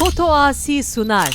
Foto Asi sunar.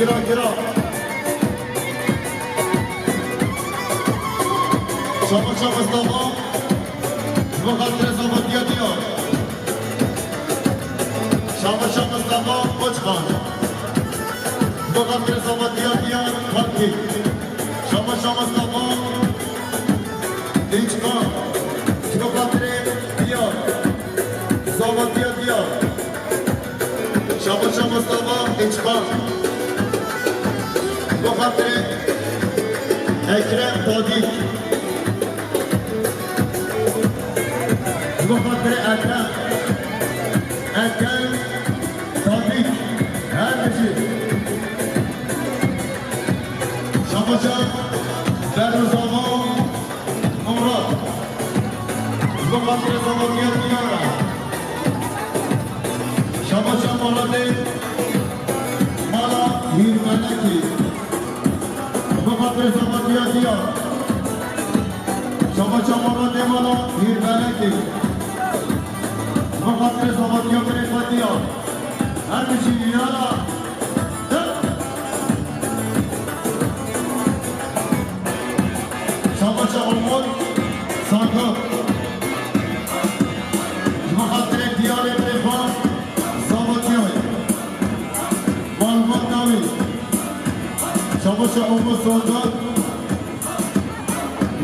کرا شما مصطفی بخاطر زبادیا دیار شما مصطفی مجخان بخاطر زبادیا دیار خاکی شما مصطفی اینچکان بخاطر دیار زبادیا دیار شما مصطفی اینچکان بخاطر اکرم تادیک بخاطر اکرم تادیک هر بشی شما جان در روزامان امراد بخاطر زمانیت میارم شما جان مالاده مالا هیرمنکی بخاطر زمانیت میارم شما جان مالاده مالا هیرمنکی بخاطر زمانیت میارم هر بشی میارم شما جان سانگا بخاطر دیار برفان زمانیت معلومات نامی شما جان سانگا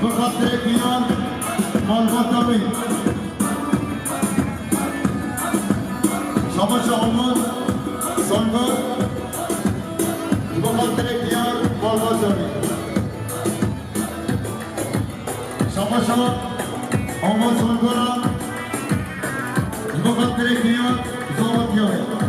بخاطر دیار معلومات نامی شما جان سانگا بخاطر دیار معلومات نامی شما جان سانگا بخاطر دیار زمانیت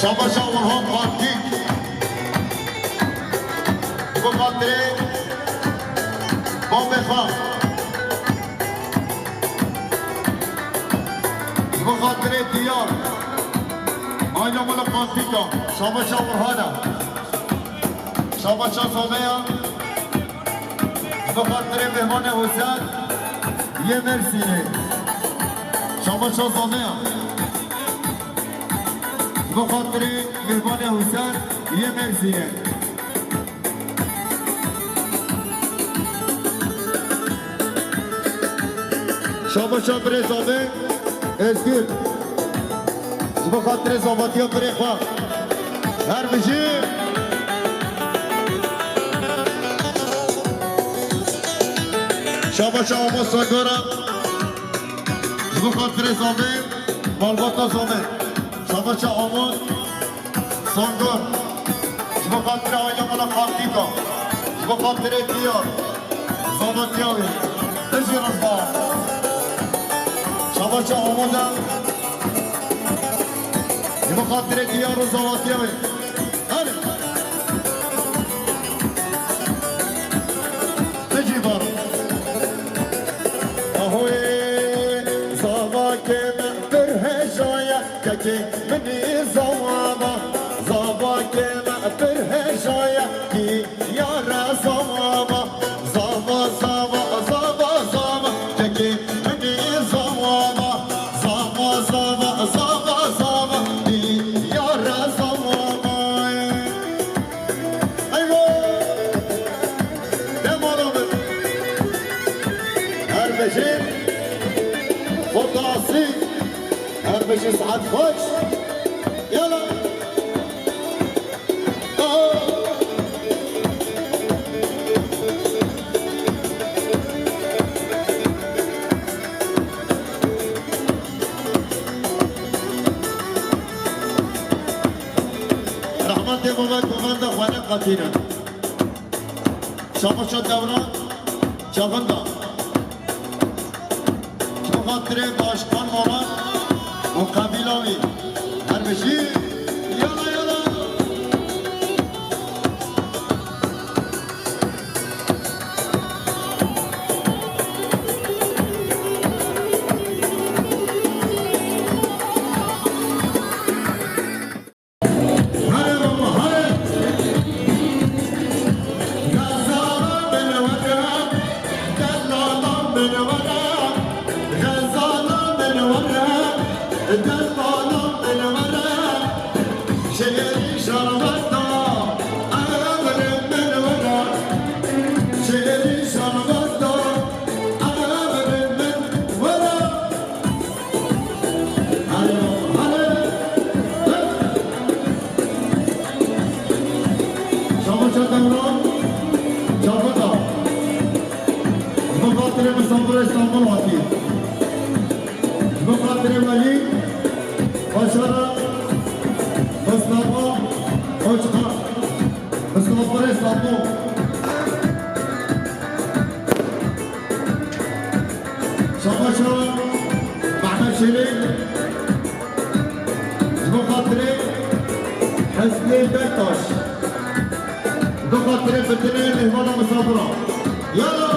شاباشا ورهام قانتي بخاطر بابي خان بخاطر ديار آينا مالا قانتيكا شاباشا ورهانا شاباشا صوميا بخاطر مهمان حسين یه مرسیه شاباشا صوميا بخاطر مهمان حسین یه مرسیه شاباشا بره زابه ازگیر بخاطر زاباتی ها بره خواه هر بشی شاباشا آماز ساگارا بخاطر زابه مالباتا زابه شاباشا آمون سانگور بخاطر آیا مالا خاکیکا بخاطر دیار زابطیاوی ازی رفا شاباشا آموزم بخاطر دیار و زابطیاوی هلی نجی بارو آهوی زاباکی من برهجایا ککی منی زوابا زاباکی من برهجایا کی یارا زوابا زابا زابا زابا زابا ککی منی زوابا زابا زابا زابا زابا کی یارا زوابا ایوه دمارو بر هر بشیم خود اصلی هر بشی ساعت خوش يلا رحمت بابا کمانده خوانه قطیره شما شد دوران چاقنده بخاطر باشقان مامان و قبیلاوی هر بشی یالا یالا هره بابا هره غزالا بنوارم دلالا بنوارم غزالا بنوارم دلالا بنوارم شعری شربتا عمرم بنوارم شعری شربتا عمرم بنوارم هره بابا هره شما چه دوران جاوتا بخاطر مسافر استانبول واقعی بخاطر ولی باشارا مصطفى اوچخان مسافر استانبول شما شما محمد شریک بخاطر حسنی بکتاش بخاطر فتنه مهمان مسافران يلا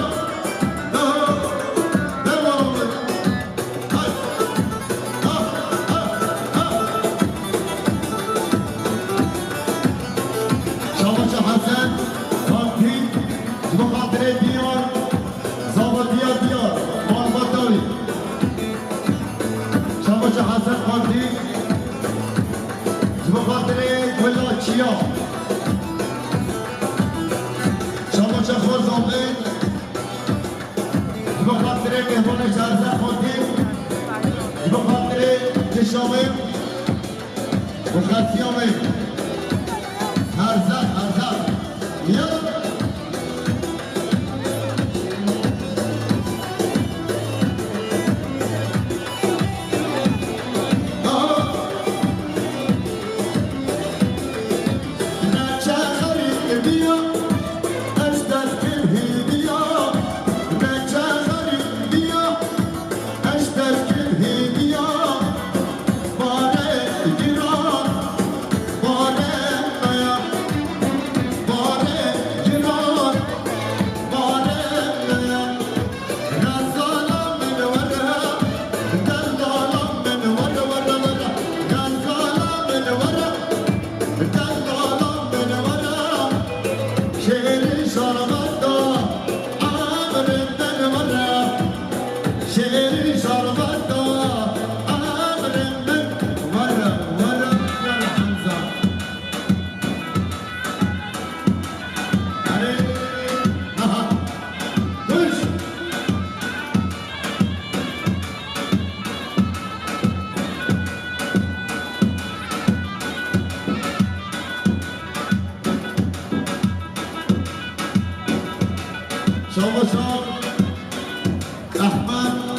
شاباشا حسن خانتي بخاطر ديار زابطيا ديار مالبطاوي شاباشا حسن خانتي بخاطر ولا تشيا شاباشا خوزامي بخاطر مهمان شهرزاد خانتي بخاطر تشامي وخاتيامي هرزاد هرزاد يلا شام احمد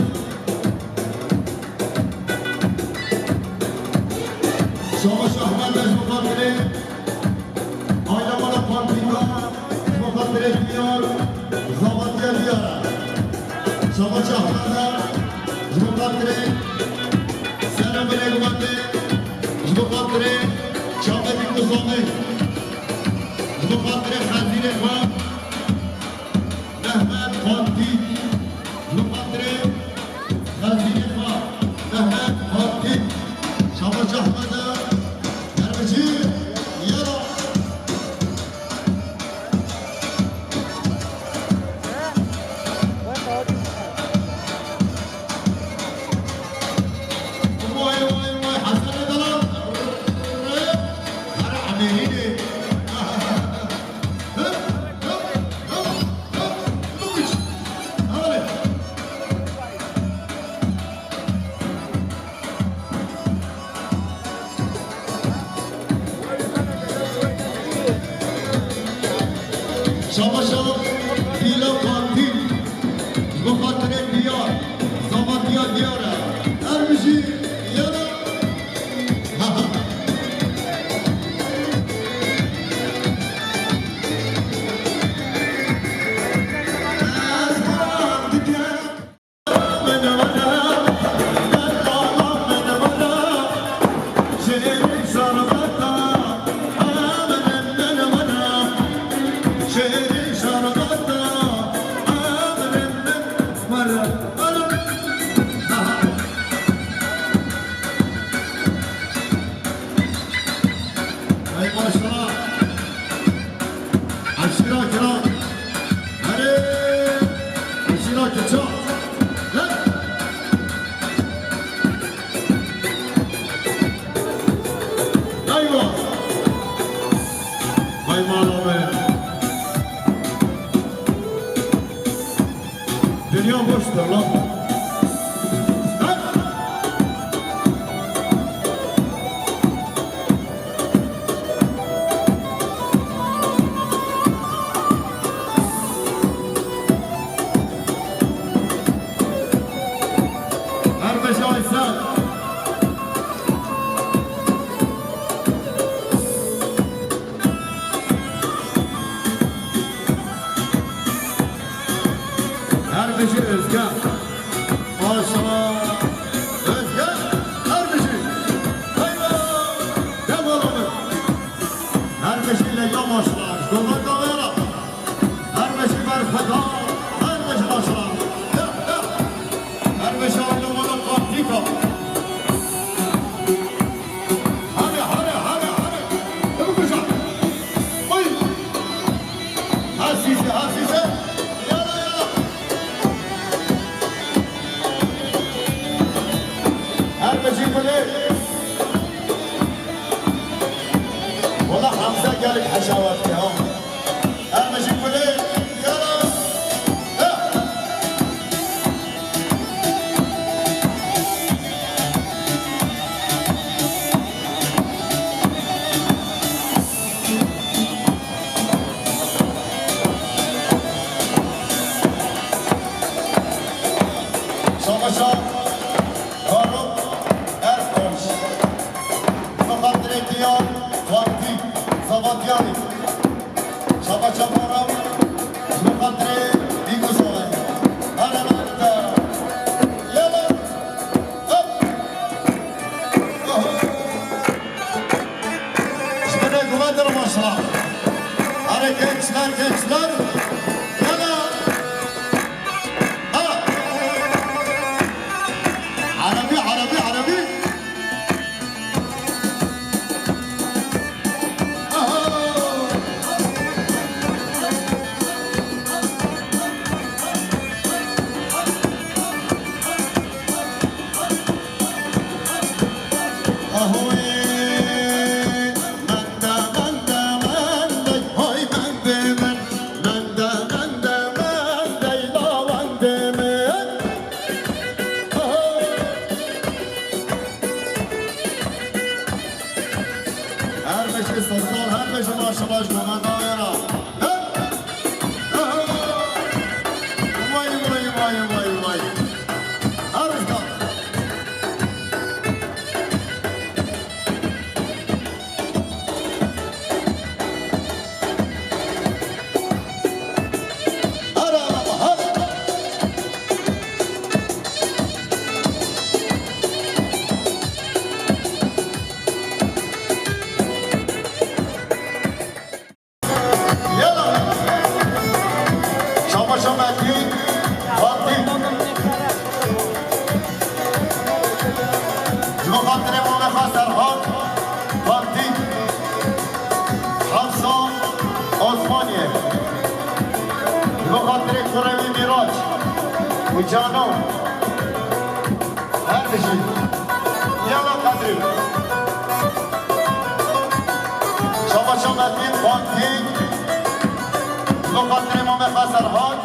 شاباش احمد از مخاطره آیلا مالا پانتیکا مخاطره بیار زابطیه بیاره شاباش احمد از مخاطره سلام بلگمانده از مخاطره شابدی مزامه از مخاطره خزیر خواه احمد پانتیک از مخاطره خزیر خواه احمد پانتیک شاباش احمد شاباشا دیلا کانتی مخاطره بیار زاماتیا دیاره ارمشی یادا Dünya boştur lan. Her beş aysa her beşi Özgen Aşağı Özgen her beşi hayva devalanır her beşiyle yamaçlar yolda kavayalım her beşi berfeda her beşi başlar her beşi anlamadan antika hadi bu kuşak oy hasise والله حمزة قال لك حشوات يا انا جيب لي يلا شاباشا Diyan, Fatih, Savatyani, Şabaşa Moram, Zukatre, Bigusole, Aranata, Yala, hop, Şimdi güvendir maçlar, gençler, yala, ha, وجانو هذا شيء يلا قدري شما شما دین خانتی بخاطر امام خسرهان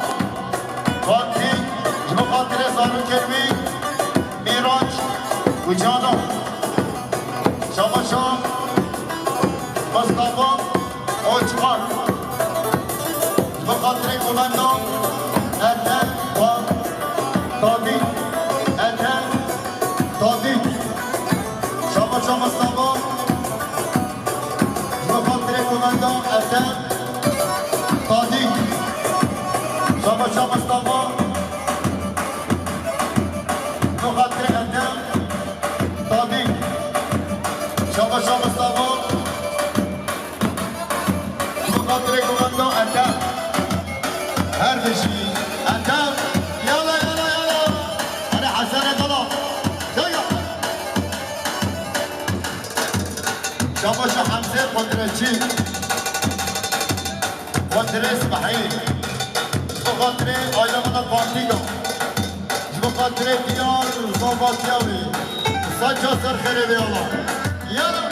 خانتی بخاطر زارو کلوی میراج و جانو شما شما مصطفى اوچخان بخاطر کمندان اتن و تادی اتن تادی شما شما مصطفى بخاطر کمندان اتن تادی شما شما مصطفى بخاطر اتن تادی شما شما مصطفى بخاطر کمندان اتن هر بشی اتن یالا یالا یالا انا حسن طلب جایا شاباش حمزه قدرتچی قدر اسماعیل بخاطر آیلمان باندیگا بخاطر دیار صوباتیاوی سجا سرخیره بیالا یالا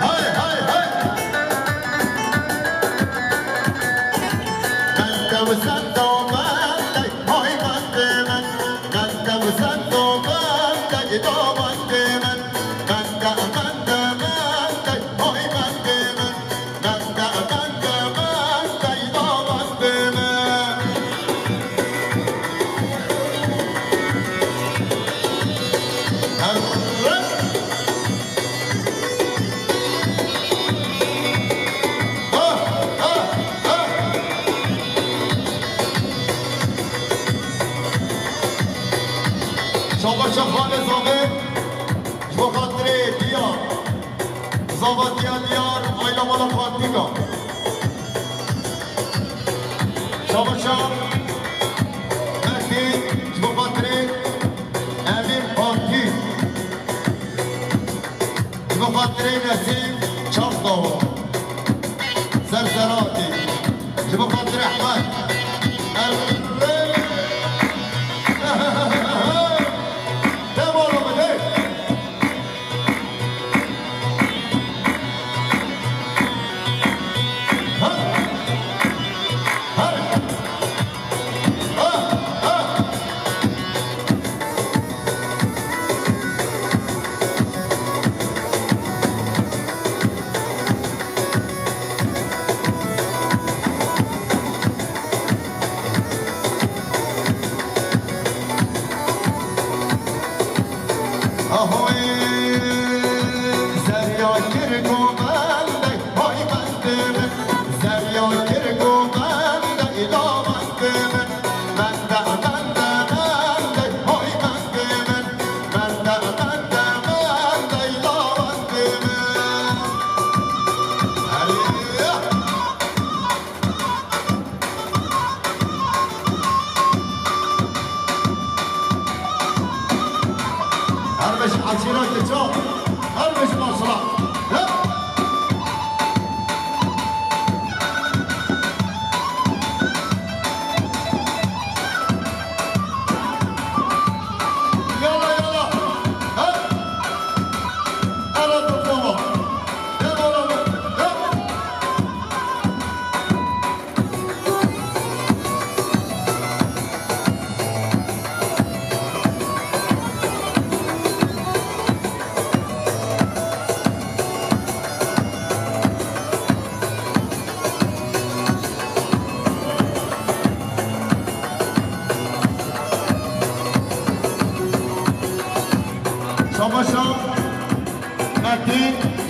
های های های گنده و سنده منده های منده من گنده و سنده منده دامنده من گنده منده منده های منده من گنده منده منده دامنده من شما شخان زاغه بخاطر دیار زاواتیا دیار آیلا مالا پانتیگا شما شخ مهدی بخاطر امیر پانتی بخاطر نسیم چاپ داوا زرزراتی بخاطر احمد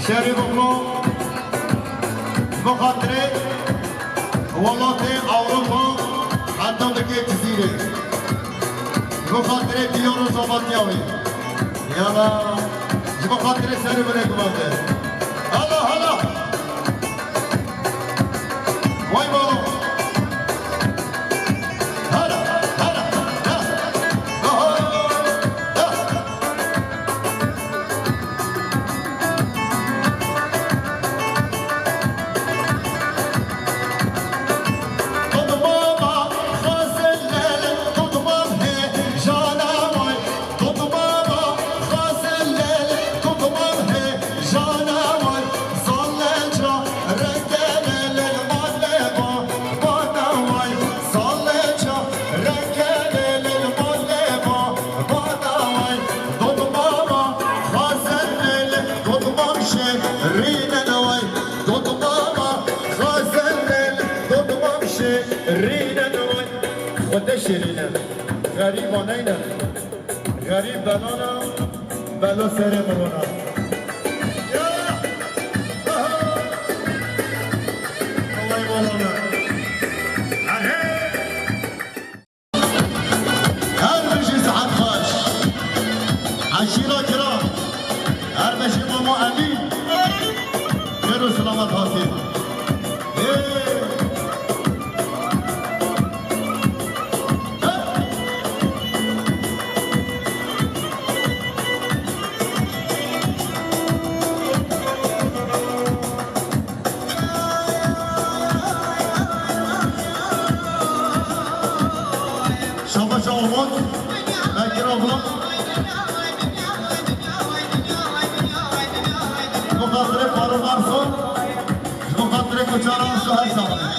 شریف اقلو بخاطر ولات اروپا اندامدaki جزیره بخاطر دیار و زابطیاوی یالا بخاطر سری بره کمانده هلا هلا وای بالا هلا هلا ده شیرینه غریبانه اینه غریب بنانا بلا سر مرونا الله مولانا هر بشی ساعت خوش عشیرا کرام هر بشی ماما امین خیر و سلامت حاصل شاباش آمد بکر آبلا مقدر پارو مرسون مقدر کچاران شهر زمان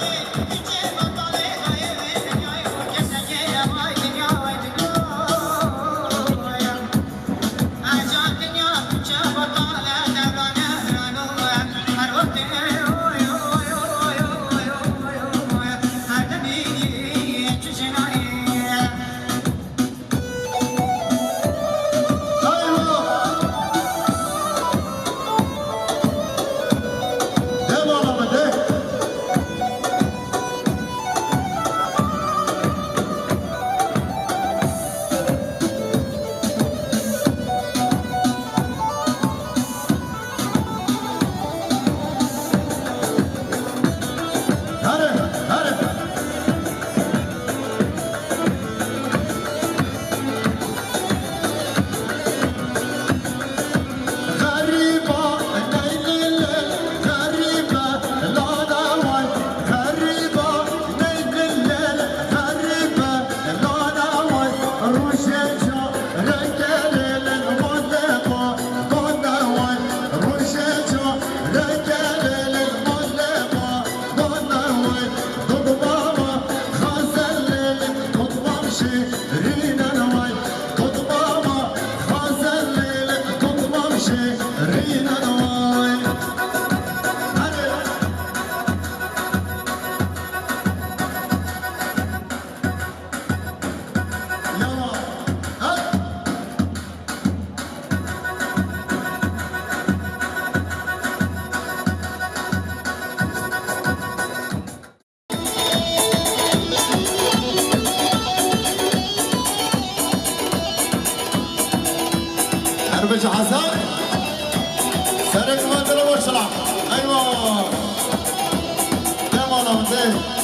دربش حسن سرک مندر و سلام ایوه دمانا ده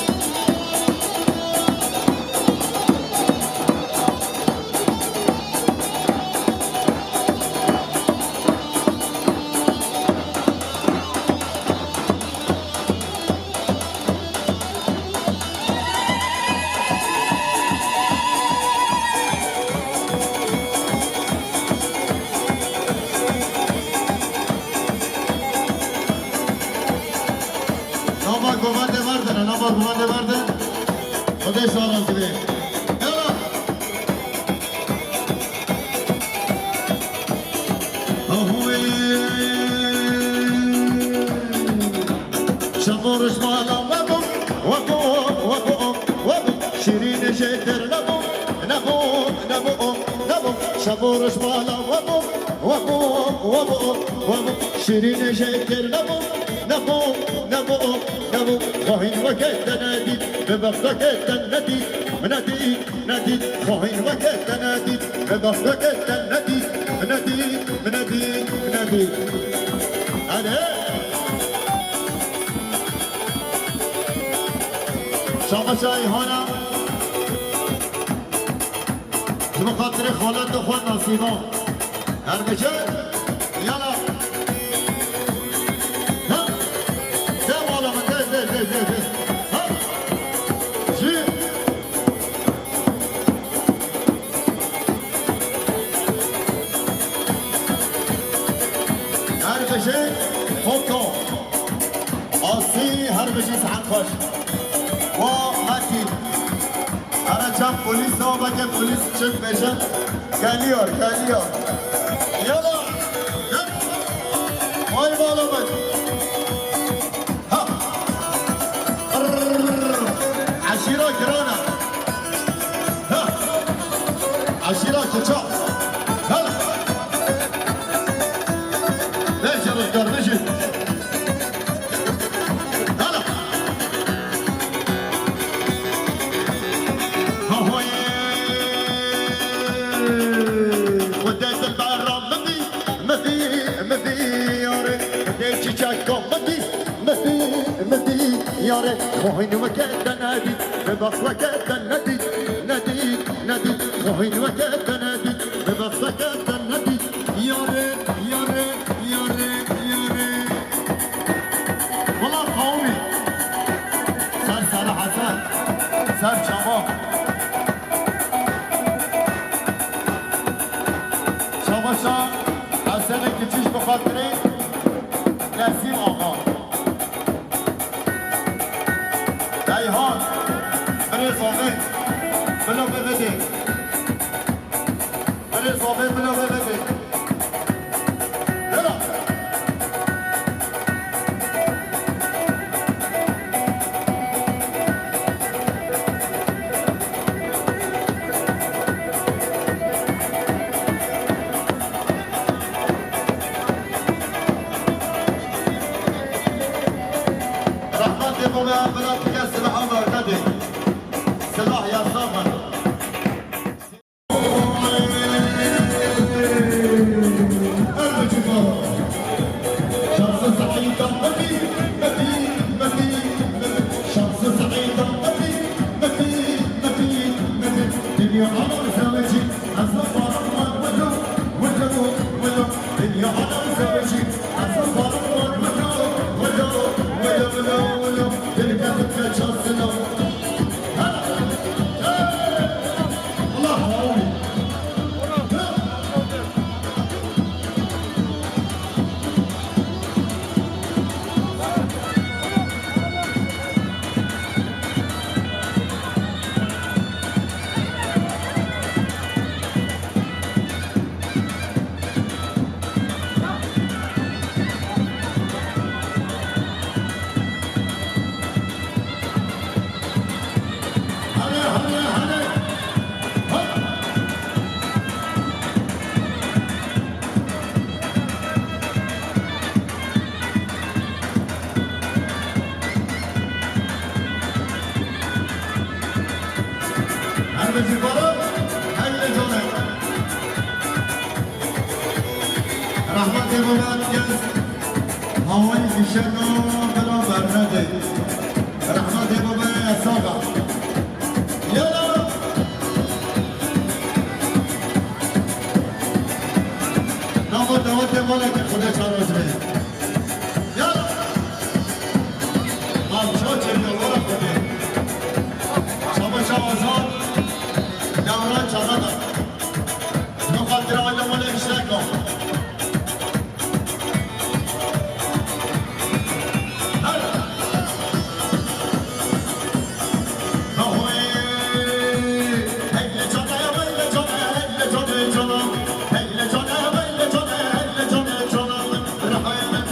گوانده مردن نبا گوانده مردن خودش آراز بی یالا آهوی شمارش مالا وبو وبو وبو وبو شیرین شکر نبو نبو نبو نبو شمارش مالا وبو وبو وبو وبو شیرین شکر نبو نبو نبو نبو خواهین وقت ندید به وقت ندید ندید ندید خواهین وقت ندید به وقت ندید ندید ندید ندید آره شما شایحانا شما خاطر خالت خود نصیبا هر بشه یالا هر بشه فوتو آسی هر بشه سحن خوش و مکی هر چند پولیس ها بگه پولیس چک بشه گلیار گلیار یالا وای بالا بگه عشیرا گرانه عشيرة كتشا هلا ليش الرجال نجي هلا هوي وديت البعرة مدي يا ريت وديت شيشاكو مدي يا ريت وهين وكيت نادي ببص وكيت نادي وهين وكيت نادي ببص وكيت نادي يا ريت والله قومي سر حسن سر شباب شباشا حسن کچیش بخاطره نسیم آقا ریحان بره ثابت بلا ببده بره ثابت بلا ببده بلا بلا بلا سلاح الله كده سلاح يا صابر شمس سعيدة مدي شمس سعيدة مدي دنيا عمر زوجي الزفار ولو دنيا عمر زوجي الزفار ولو تلقى تكشفنا الله رحمت بابا کس هوای دیشنو بلا برنده رحمت بابا ساقا یالا دعوت مالا که خدا چراز بده یالا مالشا چه دوارا کنه شما آزاد دوران چرادا نخاطر آنها مالا اشترک کن رحمت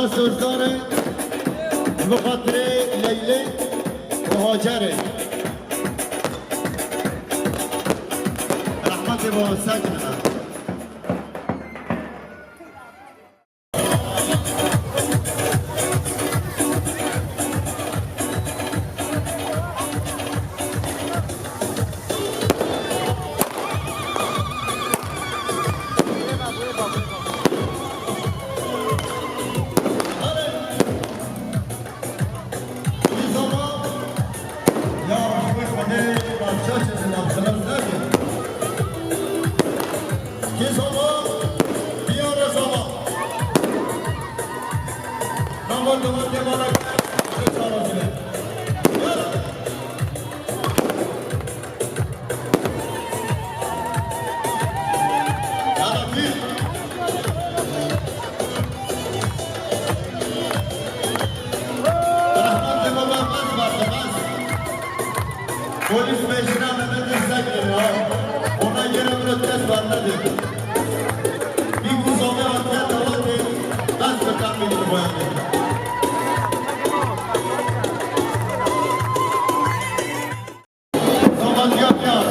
شما سرزاره بخاطر لیلی و هاجره رحمت با سکنه Polis meşhur Mehmet Özsek'tir ya. Ona göre protest var nedir? Bir kuzome atlet hava değil. Gaz bakan bir kurbanı. Zaman yok ya.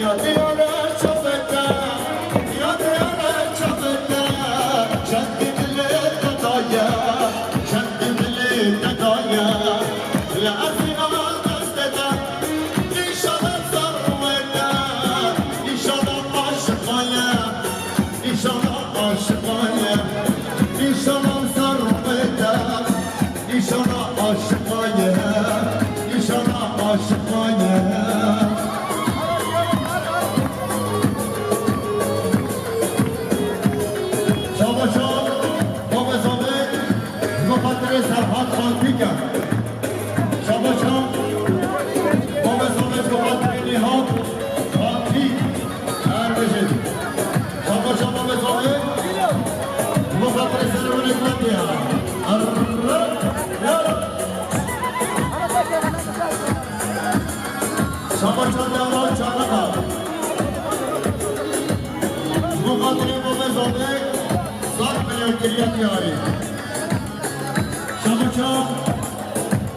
Ya diyorlar çok bekler. Şabaçam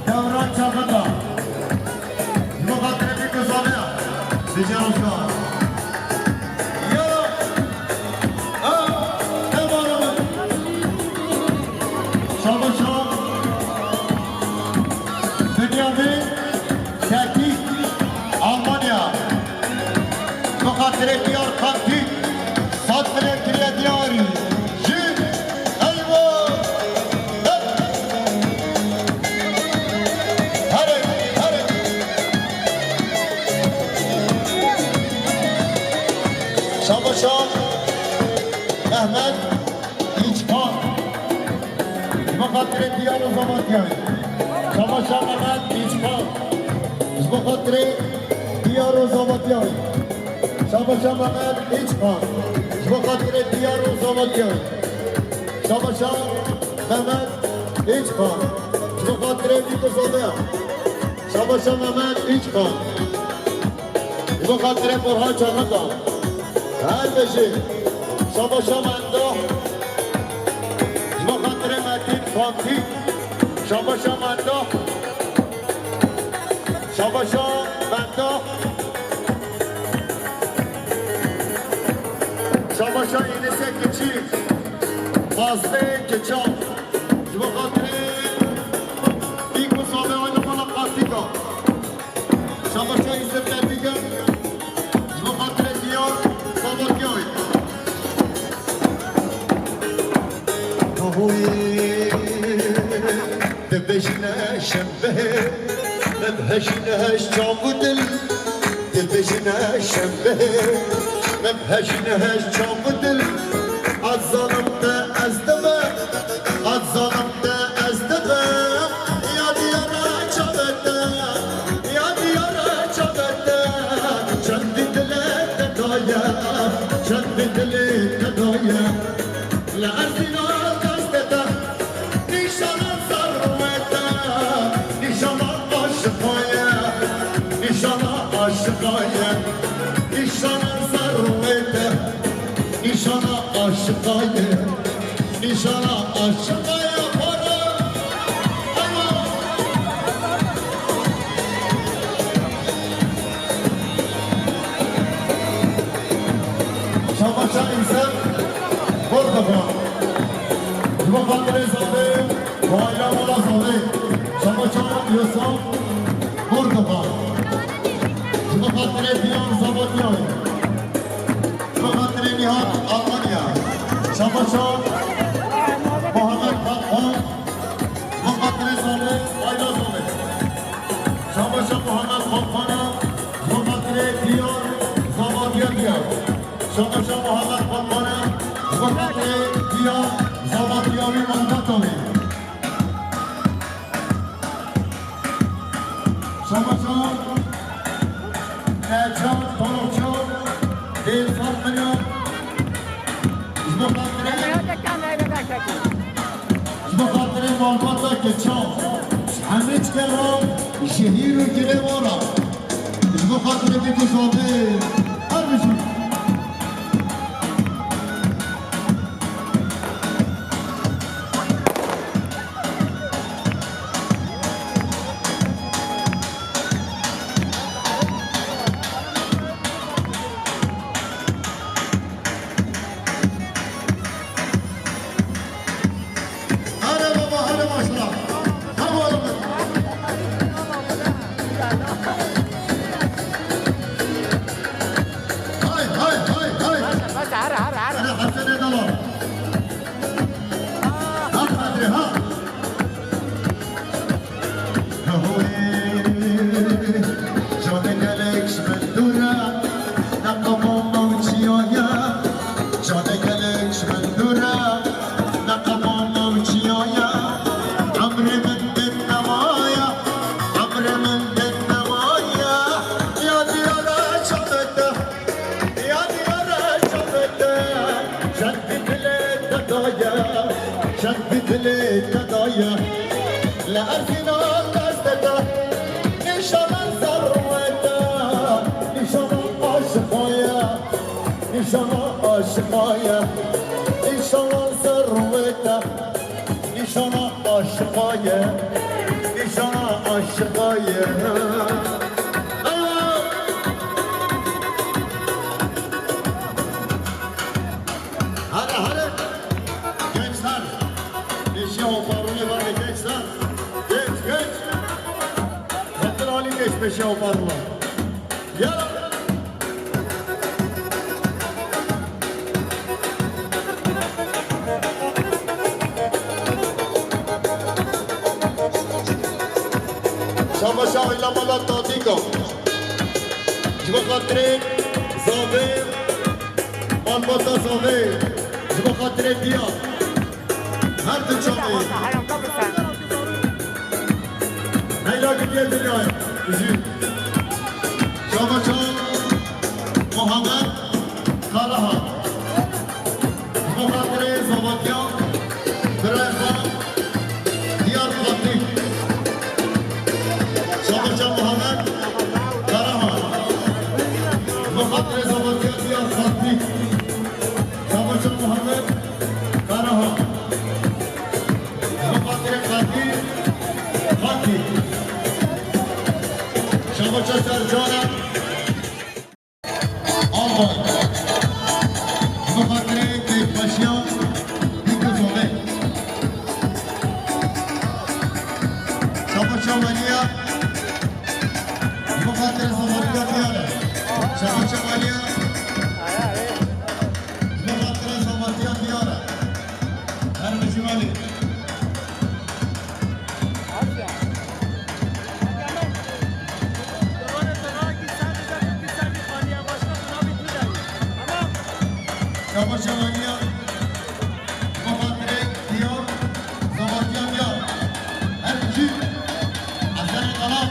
Devran Çakata Mukaddebi Kızanıya Dican Osman Ya Ne var ama Şabaçam Dünyavi Tehdit Almanya Mukaddebi Diyar Kantik Sadmine Kiriye Diyari Şabaşan Mehmet İçkan Mukadder Diyar o zaman yani Şabaşan Mehmet İçkan Mukadder Diyar o zaman yani Şabaşan Mehmet İçkan Mukadder Diyar o zaman yani Şabaşan Mehmet İçkan Mukadder Diyar Şabaşan Mehmet İçkan Mukadder Burhan Çanaka her beşi Şabaşa Mendo Mukadder Metin Fatih Şabaşa Mendo Şabaşa Mendo Şabaşa İnise Keçi Fazlı Keçal Mukadder İlk musabe oynamana Kastika Şabaşa İzzet Erdigen Mukadder Diyar دبجنا شبه مبهجنا شامدل دبجنا شبه مبهجنا شامدل الظلمت أزدما الظلمت أزدما يا ديارا شبتا يا ديارا شبتا شد دلت دايا شد دلت دايا لا أرسلنا قصدتا نشان صروتا نشان عاشقايا aşıkaya nişana sarıldı nişana aşıkaya nişana aşıkaya para Şamaşa insan Bordoba Cumhurbaşkanı Zade Bayram Ola Zade Şamaşa Yusuf Bordoba Cumhurbaşkanı Diyan Zabadyan Cumhurbaşkanı Nihat Almanya Şamaşa Muhammed Fatma Cumhurbaşkanı Zade Bayram Zade Şamaşa Muhammed Fatma'na Cumhurbaşkanı Diyan Zabadyan Diyan Şamaşa Muhammed Fatma'na Cumhurbaşkanı Diyan Zabadyan'ı Mahmetoğlu Şamaşa Ercan Tanokçu Delfan Milyon Cumhurbaşkanı Mahmetoğlu Geçan Hamid Kerem Şehir ülkede vara Cumhurbaşkanı bir kuzuldu Her bir şey Nişana aşıkaya, nişana servete, nişana aşıkaya, nişana aşıkaya. Hadi hadi, gençler, eşya oparını var gençler, geç. Zaten halim geçmiş eşya oparını. Yallah. Şamaşa oylamalar tatiko. Cumhurbaşkanı Zade Almata Zade Cumhurbaşkanı Diya her türlü çamayı Neyla gidiyor dünyaya üzüm Şamaşa Muhammed Karahan Cumhurbaşkanı Zabadyan Birazdan Diyar Fatih Şamaşa Muhammed Karahan Muhammed Zabadyan Diyar Fatih Şamaşa Muhammed Karahan Muhammed Fatih Şamaşa Sercana Albay Muhammed Bekbaşyan Dikuzole Şamaşa Maliya Muhammed Zabadyan Diyar Şamaşa Maliya Muhammed Zabadyan Diyar her mecmali Şamaşa Maliya Muhammed Diyar Zabadyan Diyar her iki Hasan Kalam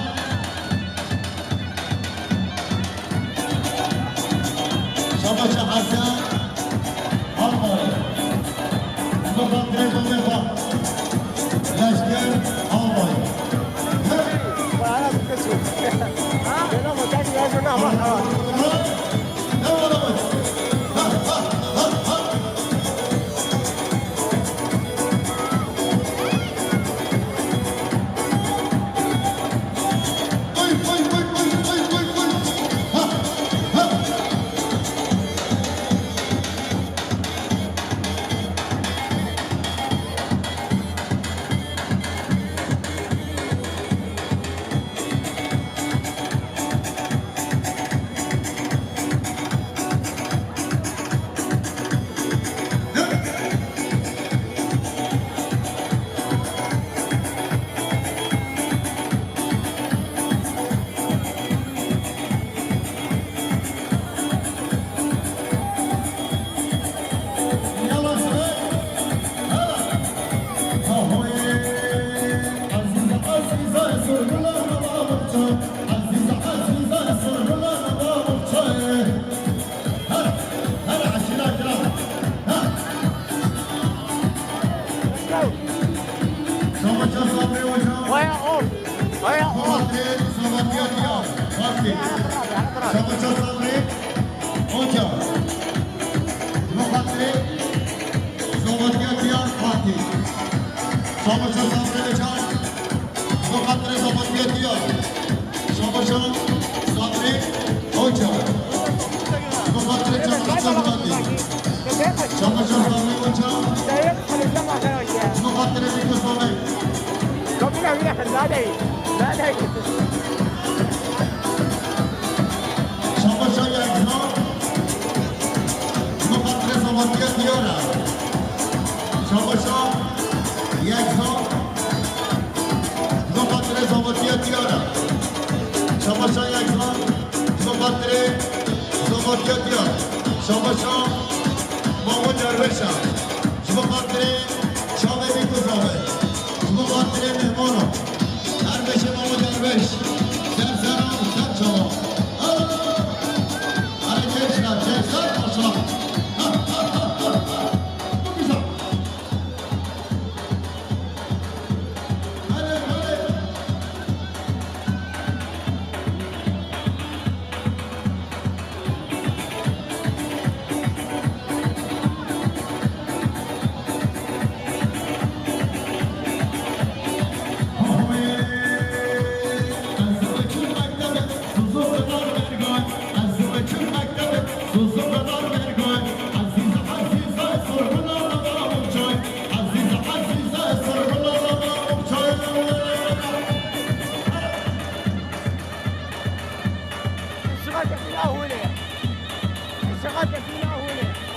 Şamaşa Hasan Albay Muhammed Zamefa Leşker Albay الشغل فينا هنا